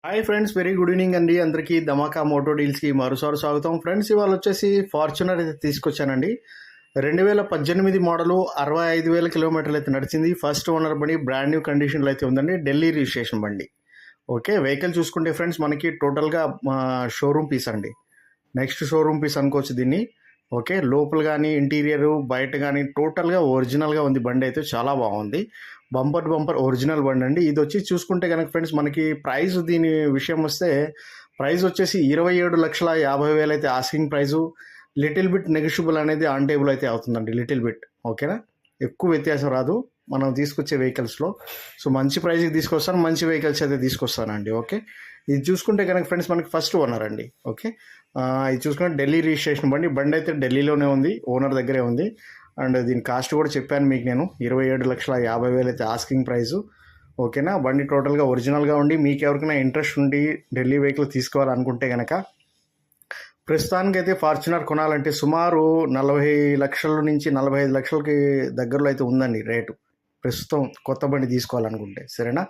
Hi friends, very good evening అండి అందరికీ. ధమాకా Moto డీల్స్కి మరోసారి స్వాగతం. ఫ్రెండ్స్, ఇవాళ వచ్చేసి ఫార్చునర్ అయితే తీసుకొచ్చానండి. 2018 మోడలు, 65,000 కిలోమీటర్లు అయితే నడిచింది. ఫస్ట్ ఓనర్ బండి, బ్రాండ్ న్యూ కండిషన్లో అయితే ఉందండి. ఢిల్లీ రిజిస్ట్రేషన్ బండి. ఓకే, వెహికల్ చూసుకుంటే ఫ్రెండ్స్ మనకి టోటల్గా షోరూమ్ పీస్ అండి. నెక్స్ట్ షోరూమ్ పీస్ అనుకోవచ్చు దీన్ని. ఓకే, లోపల కానీ ఇంటీరియర్ బయట కానీ టోటల్గా ఒరిజినల్గా ఉంది. బండి అయితే చాలా బాగుంది. బంపర్ టు బంపర్ ఒరిజినల్ బండి అండి. ఇది వచ్చి చూసుకుంటే కనుక ఫ్రెండ్స్ మనకి ప్రైస్, దీని విషయం వస్తే ప్రైస్ వచ్చేసి 27,50,000 అయితే asking price. Little bit negotiable అనేది ఆన్ టేబుల్ అయితే అవుతుందండి. లిటిల్ బిట్, ఓకేనా, ఎక్కువ వ్యత్యాసం రాదు మనం తీసుకొచ్చే వెహికల్స్లో. సో మంచి ప్రైజ్కి తీసుకొస్తాను, మంచి వెహికల్స్ అయితే తీసుకొస్తానండి. ఓకే, ఇది చూసుకుంటే కనుక ఫ్రెండ్స్ మనకి ఫస్ట్ ఓనర్ అండి. ఓకే, ఇది చూసుకుంటే ఢిల్లీ రిజిస్ట్రేషన్ బండి. బండి అయితే ఢిల్లీలోనే ఉంది, ఓనర్ దగ్గరే ఉంది. అండ్ దీని కాస్ట్ కూడా చెప్పాను మీకు నేను, 27,50,000 అయితే ఆస్కింగ్ ప్రైజు. ఓకేనా, బండి టోటల్గా ఒరిజినల్గా ఉండి మీకు ఎవరికైనా ఇంట్రెస్ట్ ఉండి ఢిల్లీ వెహికల్ తీసుకోవాలనుకుంటే కనుక ప్రస్తుతానికైతే ఫార్చునర్ కొనాలంటే సుమారు 40 లక్షల నుంచి 45 లక్షలకి దగ్గరలో అయితే ఉందండి రేటు ప్రస్తుతం, కొత్త బండి తీసుకోవాలనుకుంటే. సరేనా,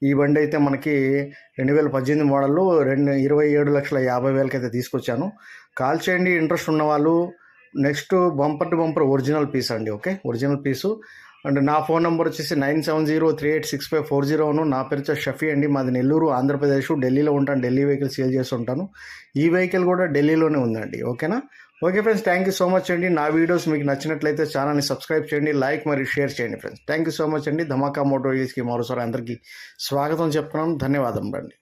ఈ బండి అయితే మనకి 2018 మోడల్లో 27,50,000 అయితే తీసుకొచ్చాను. కాల్ చేయండి ఇంట్రెస్ట్ ఉన్నవాళ్ళు. Next bumper to bumper original piece అండి. Okay, original piece. అండ్ నా ఫోన్ నెంబర్ వచ్చేసి 9703865540. నా పేరు వచ్చేసి షఫీ అండి. మాది నెల్లూరు, ఆంధ్రప్రదేశ్. ఢిల్లీలో ఉంటాను, ఢిల్లీ వెహికల్ సేల్ చేస్తుంటాను. ఈ వెహికల్ కూడా ఢిల్లీలోనే ఉందండి. ఓకేనా. Okay friends, thank you so much అండి. నా వీడియోస్ మీకు నచ్చినట్లయితే ఛానల్ని సబ్స్క్రైబ్ చేయండి, లైక్ మరియు షేర్ చేయండి friends. Thank you so much అండి. ధమాకా మోటో డీల్స్కి మరోసారి అందరికీ స్వాగతం చెప్తున్నాను. ధన్యవాదం రండి.